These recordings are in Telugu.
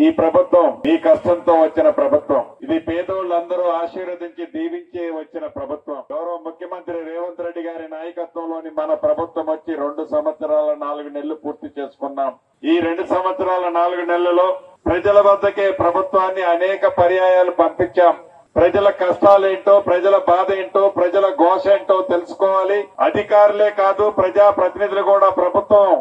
ఈ ప్రభుత్వం మీ కష్టంతో వచ్చిన ప్రభుత్వం. ఇది పేదోళ్ళందరూ ఆశీర్వదించి దీవించే వచ్చిన ప్రభుత్వం. గౌరవ ముఖ్యమంత్రి రేవంత్ రెడ్డి గారి నాయకత్వంలోని మన ప్రభుత్వం వచ్చి 2 సంవత్సరాల 4 నెలలు పూర్తి చేసుకున్నాం. ఈ 2 సంవత్సరాల 4 నెలలలో ప్రజల వద్దకే ప్రభుత్వాన్ని అనేక పర్యాయాలు పంపించాం. ప్రజల కష్టాలేంటో, ప్రజల బాధ ఏంటో, ప్రజల ఘోష ఏంటో తెలుసుకోవాలి. అధికారులే కాదు, ప్రజా ప్రతినిధులు కూడా ప్రభుత్వం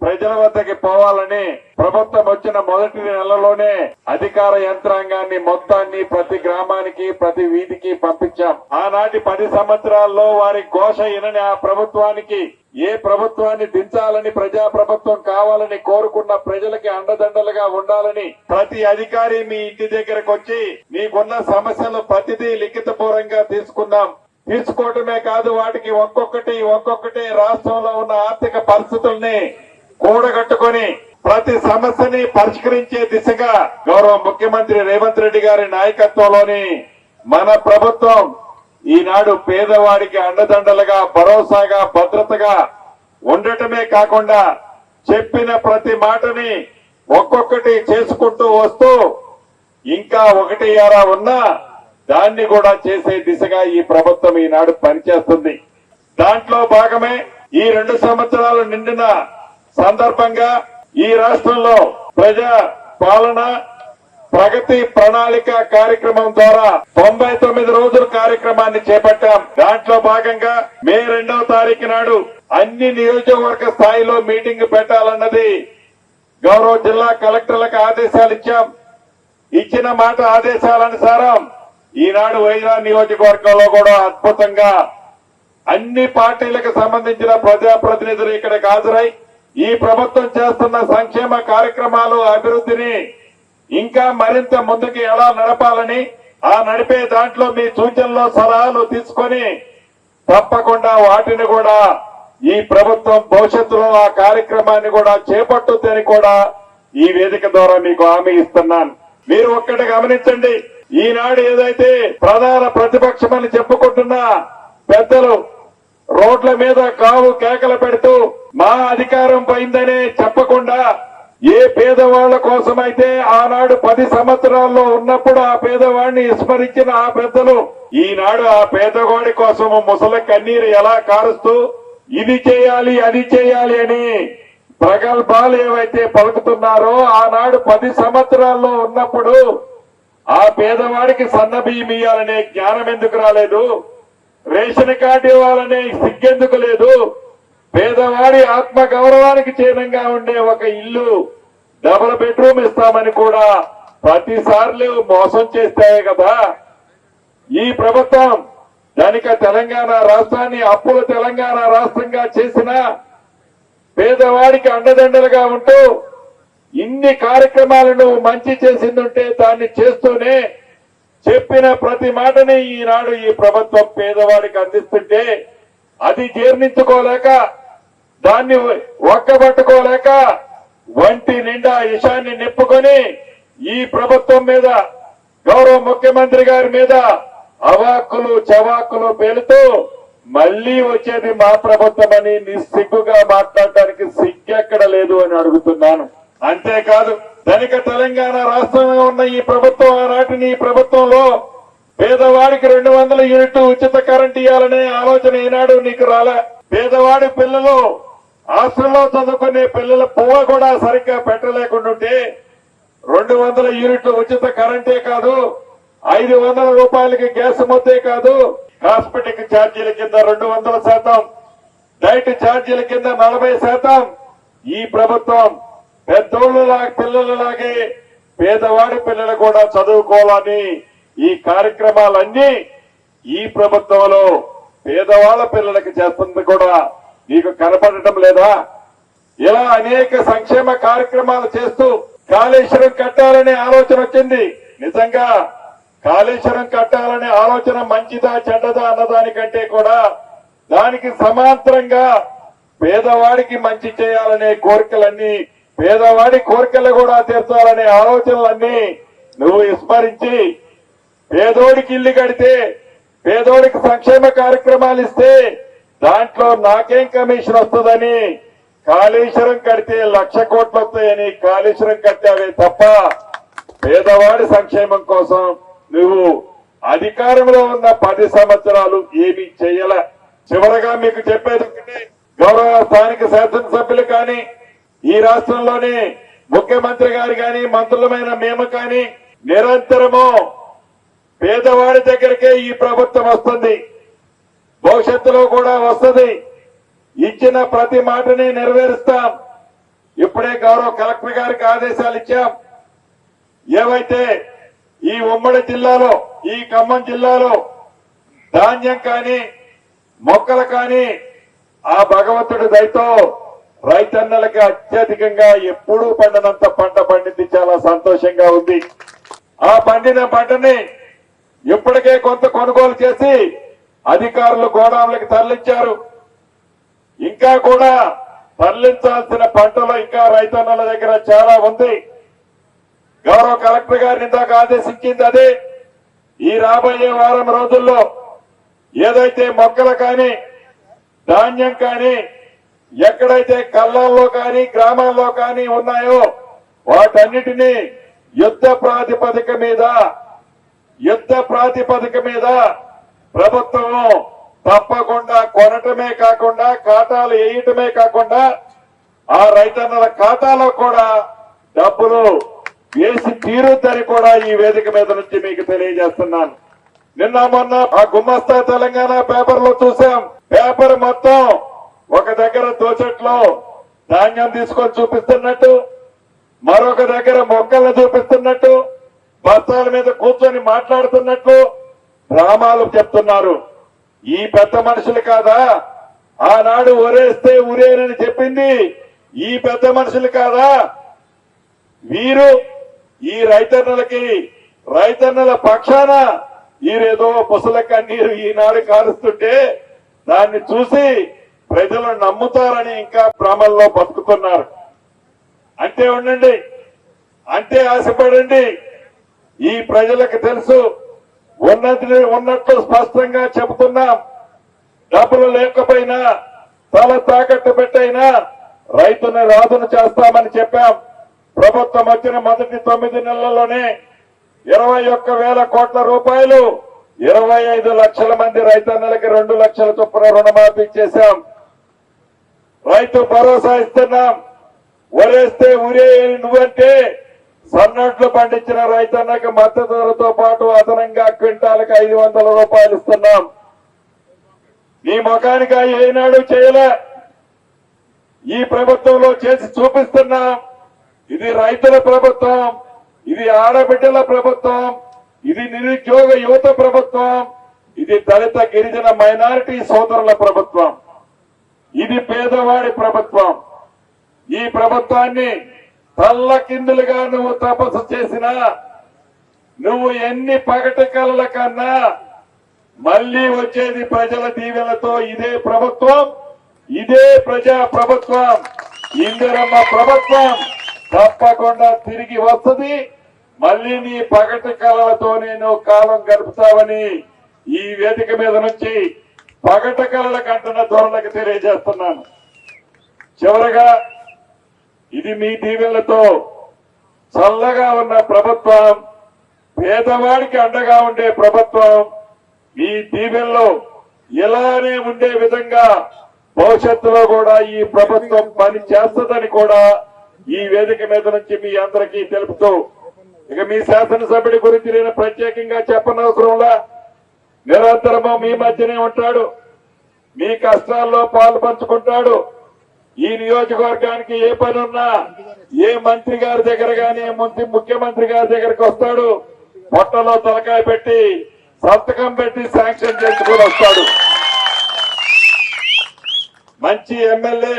ప్రజల వద్దకి పోవాలని ప్రభుత్వం వచ్చిన మొదటి నెలలోనే అధికార యంత్రాంగాన్ని మొత్తాన్ని ప్రతి గ్రామానికి, ప్రతి వీధికి పంపించాం. ఆనాటి 10 సంవత్సరాల్లో వారి ఘోష వినని ఆ ప్రభుత్వానికి, ఏ ప్రభుత్వాన్ని దించాలని, ప్రజా ప్రభుత్వం కావాలని కోరుకున్న ప్రజలకి అండదండలుగా ఉండాలని ప్రతి అధికారి మీ ఇంటి దగ్గరకు వచ్చి మీకున్న సమస్యలు ప్రతిదీ లిఖితపూర్వకంగా తీసుకోవటమే కాదు, వాటికి ఒక్కొక్కటి రాష్ట్రంలో ఉన్న ఆర్థిక పరిస్థితుల్ని కూడగట్టుకుని ప్రతి సమస్యని పరిష్కరించే దిశగా గౌరవ ముఖ్యమంత్రి రేవంత్ రెడ్డి గారి నాయకత్వంలోని మన ప్రభుత్వం ఈనాడు పేదవాడికి అండదండలుగా, భరోసాగా, భద్రతగా ఉండటమే కాకుండా చెప్పిన ప్రతి మాటని ఒక్కొక్కటి చేసుకుంటూ వస్తూ ఇంకా 1 ఉన్నా దాన్ని కూడా చేసే దిశగా ఈ ప్రభుత్వం ఈనాడు పనిచేస్తుంది. దాంట్లో భాగమే ఈ 2 సంవత్సరాలు నిండిన సందర్భంగా ఈ రాష్ట్రంలో ప్రజా పాలన ప్రగతి ప్రణాళిక కార్యక్రమం ద్వారా 99 రోజుల కార్యక్రమాన్ని చేపట్టాం. దాంట్లో భాగంగా మే 2వ తారీఖు నాడు అన్ని నియోజకవర్గ స్థాయిలో మీటింగ్ పెట్టాలన్నది గౌరవ జిల్లా కలెక్టర్లకు ఆదేశాలు ఇచ్చాం. ఇచ్చిన మాట ఆదేశాలనుసారం ఈనాడు వైజాగ్ నియోజకవర్గంలో కూడా అద్భుతంగా అన్ని పార్టీలకు సంబంధించిన ప్రజాప్రతినిధులు ఇక్కడికి హాజరై ఈ ప్రభుత్వం చేస్తున్న సంక్షేమ కార్యక్రమాలు, అభివృద్ధిని ఇంకా మరింత ముందుకు ఎలా నడపాలని, ఆ నడిపే దాంట్లో మీ సూచనలు, సలహాలు తీసుకొని తప్పకుండా వాటిని కూడా ఈ ప్రభుత్వం భవిష్యత్తులో ఆ కార్యక్రమాన్ని కూడా చేపట్టుదని కూడా ఈ వేదిక ద్వారా మీకు హామీ ఇస్తున్నాను. మీరు ఒక్కటి గమనించండి, ఈనాడు ఏదైతే ప్రధాన ప్రతిపక్షమని చెప్పుకుంటున్న పెద్దలు రోడ్ల మీద కావు కేకలు పెడుతూ మా అధికారం పోయిందనే చెప్పకుండా, ఏ పేదవాళ్ల కోసమైతే ఆనాడు 10 సంవత్సరాల్లో ఉన్నప్పుడు ఆ పేదవాడిని విస్మరించిన ఆ పెద్దలు ఈనాడు ఆ పేదవాడి కోసం ముసలి కన్నీరు ఎలా కారుస్తూ ఇది చేయాలి, అది చేయాలి అని ప్రగల్భాలు ఏవైతే పలుకుతున్నారో, ఆనాడు 10 సంవత్సరాల్లో ఉన్నప్పుడు ఆ పేదవాడికి సన్నబియ్యం ఇయ్యాలనే జ్ఞానం ఎందుకు రాలేదు? రేషన్ కార్డు ఇవ్వాలనే సిగ్గెందుకు లేదు? పేదవాడి ఆత్మ గౌరవానికి చిహ్నంగా ఉండే ఒక ఇల్లు, డబుల్ బెడ్రూమ్ ఇస్తామని కూడా ప్రతిసార్లు మోసం చేస్తాయి కదా ఈ ప్రభుత్వం. ధనిక తెలంగాణ రాష్ట్రాన్ని అప్పుల తెలంగాణ రాష్ట్రంగా చేసిన పేదవాడికి అండదండలుగా ఉంటూ ఇన్ని కార్యక్రమాలను మంచి చేసిందంటే దాన్ని చేస్తూనే చెప్పిన ప్రతి మాటని ఈనాడు ఈ ప్రభుత్వం పేదవాడికి అందిస్తుంటే అది జీర్ణించుకోలేక, దాన్ని ఒక్కబట్టుకోలేక వంటి నిండా ఇషాన్ని నిప్పుకొని ఈ ప్రభుత్వం మీద, గౌరవ ముఖ్యమంత్రి గారి మీద అవాక్కులు చవాక్కులు పేలుతూ మళ్లీ వచ్చేది మా ప్రభుత్వం అని నిస్సిగ్గుగా మాట్లాడటానికి సిగ్గెక్కడ లేదు అని అడుగుతున్నాను. అంతేకాదు, ధనిక తెలంగాణ రాష్ట్రంలో ఉన్న ఈ ప్రభుత్వం ఆనాటిని ఈ ప్రభుత్వంలో పేదవాడికి 200 యూనిట్లు ఉచిత కరెంట్ ఇవ్వాలనే ఆలోచన ఈనాడు నీకు రాలే. పేదవాడి పిల్లలు హాస్టల్లో చదువుకునే పిల్లల పువ్వ కూడా సరిగ్గా పెట్టలేకుంటుంటే 200 యూనిట్లు ఉచిత కరెంటే కాదు, 500 రూపాయలకి గ్యాస్ మొత్తే కాదు, హాస్పిటల్ ఛార్జీల కింద 200%, డైట్ ఛార్జీల కింద 40% ఈ ప్రభుత్వం పిల్లలలాగే పేదవాడి పిల్లలు కూడా చదువుకోవాలని ఈ కార్యక్రమాలన్నీ ఈ ప్రభుత్వంలో పేదవాళ్ల పిల్లలకి చేస్తుంది కూడా నీకు కనపడటం లేదా? ఇలా అనేక సంక్షేమ కార్యక్రమాలు చేస్తూ కాళేశ్వరం కట్టాలనే ఆలోచన వచ్చింది. నిజంగా కాళేశ్వరం కట్టాలనే ఆలోచన మంచిదా చెడ్డదా అన్నదానికంటే కూడా దానికి సమాంతరంగా పేదవాడికి మంచి చేయాలనే కోరికలన్నీ, పేదవాడి కోరికలు కూడా తీర్చాలనే ఆలోచనలన్నీ నువ్వు విస్మరించి పేదోడికి ఇల్లు కడితే, పేదోడికి సంక్షేమ కార్యక్రమాలు ఇస్తే దాంట్లో నాకేం కమిషన్ వస్తుందని కాళేశ్వరం కడితే 1,00,000 కోట్లు వస్తాయని కాళేశ్వరం కట్టావే తప్ప పేదవాడి సంక్షేమం కోసం నువ్వు అధికారంలో ఉన్న 10 సంవత్సరాలు ఏమీ చేయల. చివరగా మీకు చెప్పేది ఒకటే, గౌరవ స్థానిక శాసనసభ్యులు కానీ ఈ రాష్ట్రంలోని ముఖ్యమంత్రి గారు కానీ మంత్రులమైన మేము కానీ నిరంతరము పేదవాడి దగ్గరికే ఈ ప్రభుత్వం వస్తుంది, భవిష్యత్తులో కూడా వస్తుంది. ఇచ్చిన ప్రతి మాటని నెరవేరుస్తాం. ఇప్పుడే గౌరవ కలెక్టర్ గారికి ఆదేశాలు ఇచ్చాం. ఏవైతే ఈ ఉమ్మడి జిల్లాలో ఈ ఖమ్మం జిల్లాలో ధాన్యం కానీ మొక్కలు కానీ ఆ భగవంతుడి దయతో రైతన్నలకి అత్యధికంగా ఎప్పుడూ పండినంత పంట పండింది. చాలా సంతోషంగా ఉంది. ఆ పండిన పంటని ఇప్పటికే కొంత కొనుగోలు చేసి అధికారులు గోదాములకు తరలించారు. ఇంకా కూడా తరలించాల్సిన పంటలు ఇంకా రైతన్నల దగ్గర చాలా ఉంది. గౌరవ కలెక్టర్ గారిని ఇందాక ఆదేశించింది అదే. ఈ రాబోయే వారం రోజుల్లో ఏదైతే మొక్కలు కానీ ధాన్యం కానీ ఎక్కడైతే కళ్ళల్లో కానీ గ్రామాల్లో కానీ ఉన్నాయో వాటన్నిటినీ యుద్ధ ప్రాతిపదిక మీద ప్రభుత్వం తప్పకుండా కొనటమే కాకుండా ఖాతాలు వేయటమే కాకుండా ఆ రైతన్నల ఖాతాలో కూడా డబ్బులు వేసి తీరుద్దని కూడా ఈ వేదిక మీద నుంచి మీకు తెలియజేస్తున్నాను. నిన్న మొన్న ఆ గుమ్మస్తా తెలంగాణ పేపర్ లో చూసాం. పేపర్ మొత్తం ఒక దగ్గర దోచట్లో ధాన్యం తీసుకొని చూపిస్తున్నట్టు, మరొక దగ్గర మొక్కలను చూపిస్తున్నట్టు, బస్తాల మీద కూర్చొని మాట్లాడుతున్నట్లు డ్రామాలు చెప్తున్నారు. ఈ పెద్ద మనుషులు కాదా ఆనాడు ఒరేస్తే ఉరేనని చెప్పింది? ఈ పెద్ద మనుషులు కాదా వీరు? ఈ రైతన్నల పక్షాన వీరేదో పుసల కన్నీరు ఈనాడు కారుస్తుంటే దాన్ని చూసి ప్రజలు నమ్ముతారని ఇంకా భ్రమల్లో బతుకుతున్నారు. అంటే ఉండండి, అంటే ఆశపడండి. ఈ ప్రజలకు తెలుసు, ఉన్నట్లు స్పష్టంగా చెబుతున్నాం. డబ్బులు లేకపోయినా తల తాకట్టు పెట్టైనా రైతుని రాజును చేస్తామని చెప్పాం. ప్రభుత్వం వచ్చిన మొదటి 9 నెలల్లోనే 21,000 కోట్ల రూపాయలు 25 లక్షల మంది రైతన్నలకి 2 లక్షల చొప్పున రుణమాఫీ చేశాం. రైతు భరోసా ఇస్తున్నాం. ఒరేస్తే ఉరే నువ్వంటే సన్నట్లు పండించిన రైతన్నకి మద్దతు ధరతో పాటు అదనంగా క్వింటాలకు 500 రూపాయలు ఇస్తున్నాం. నీ ముఖానికి ఏనాడు చేయలే, ఈ ప్రభుత్వంలో చేసి చూపిస్తున్నాం. ఇది రైతుల ప్రభుత్వం, ఇది ఆడబిడ్డల ప్రభుత్వం, ఇది నిరుద్యోగ యువత ప్రభుత్వం, ఇది దళిత గిరిజన మైనారిటీ సోదరుల ప్రభుత్వం, ఇది పేదవాడి ప్రభుత్వం. ఈ ప్రభుత్వాన్ని తల్లకిందులుగా నువ్వు తపస్సు చేసినా, నువ్వు ఎన్ని పగటి కలల కన్నా మళ్లీ వచ్చేది ప్రజల దీవెనలతో. ఇదే ప్రభుత్వం, ఇదే ప్రజా ప్రభుత్వం, ఇందిరమ్మ ప్రభుత్వం తప్పకుండా తిరిగి వస్తుంది. మళ్లీ నీ పగటి కళలతోనే నువ్వు కాలం గడుపుతావని ఈ వేదిక మీద నుంచి పగటి కళల కంటున్న ధోరణులకు తెలియజేస్తున్నాను. చివరగా ఇది మీ దీవెనలతో చల్లగా ఉన్న ప్రభుత్వం, పేదవాడికి అండగా ఉండే ప్రభుత్వం. మీ దీవెనలో ఇలానే ఉండే విధంగా భవిష్యత్తులో కూడా ఈ ప్రభుత్వం పని చేస్తుందని కూడా ఈ వేదిక మీద నుంచి మీ అందరికీ తెలుపుతూ, ఇక మీ శాసనసభ్యుడి గురించి నేను ప్రత్యేకంగా చెప్పనవసరంలా, నిరంతరము మీ మధ్యనే ఉంటాడు, మీ కష్టాల్లో పాలు పంచుకుంటాడు. ఈ నియోజకవర్గానికి ఏ పని ఉన్నా ఏ మంత్రి గారి దగ్గర గాని ముఖ్యమంత్రి గారి దగ్గరికి వస్తాడు, పొట్టలో తలకాయ పెట్టి సంతకం పెట్టి శాంక్షన్ చేసుకుని వస్తాడు. మంచి ఎమ్మెల్యే,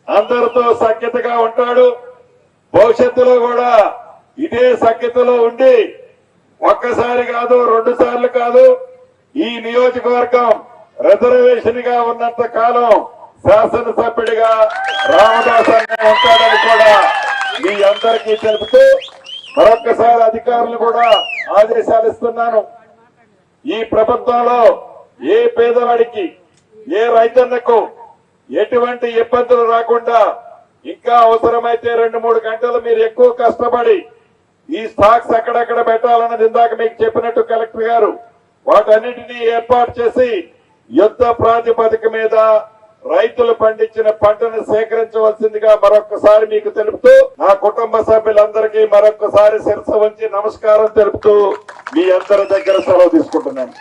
అందరితో సఖ్యతగా ఉంటాడు. భవిష్యత్తులో కూడా ఇదే సఖ్యతలో ఉండి ఒక్కసారి కాదు 2 సార్లు కాదు, ఈ నియోజకవర్గం రిజర్వేషన్ గా ఉన్నంత కాలం శాసనసభ్యుడిగా రామదాస్ అనే ఉంటాడని కూడా మీ అందరికీ తెలుపుతూ మరొక్కసారి అధికారులు కూడా ఆదేశాలు ఇస్తున్నాను. ఈ ప్రభుత్వంలో ఏ పేదవాడికి ఏ రైతన్నకు ఎటువంటి ఇబ్బందులు రాకుండా ఇంకా అవసరమైతే 2-3 గంటలు మీరు ఎక్కువ కష్టపడి ఈ స్టాక్స్ ఎక్కడెక్కడ పెట్టాలన్నది ఇందాక మీకు చెప్పినట్టు కలెక్టర్ గారు వాటన్నిటినీ ఏర్పాటు చేసి యుద్ధ ప్రాతిపదిక మీద రైతులు పండించిన పంటను సేకరించవలసిందిగా మరొక్కసారి మీకు తెలుపుతూ నా కుటుంబ సభ్యులందరికీ మరొక్కసారి శిరస వంచి నమస్కారం తెలుపుతూ మీ అందరి దగ్గర సెలవు తీసుకుంటున్నాను.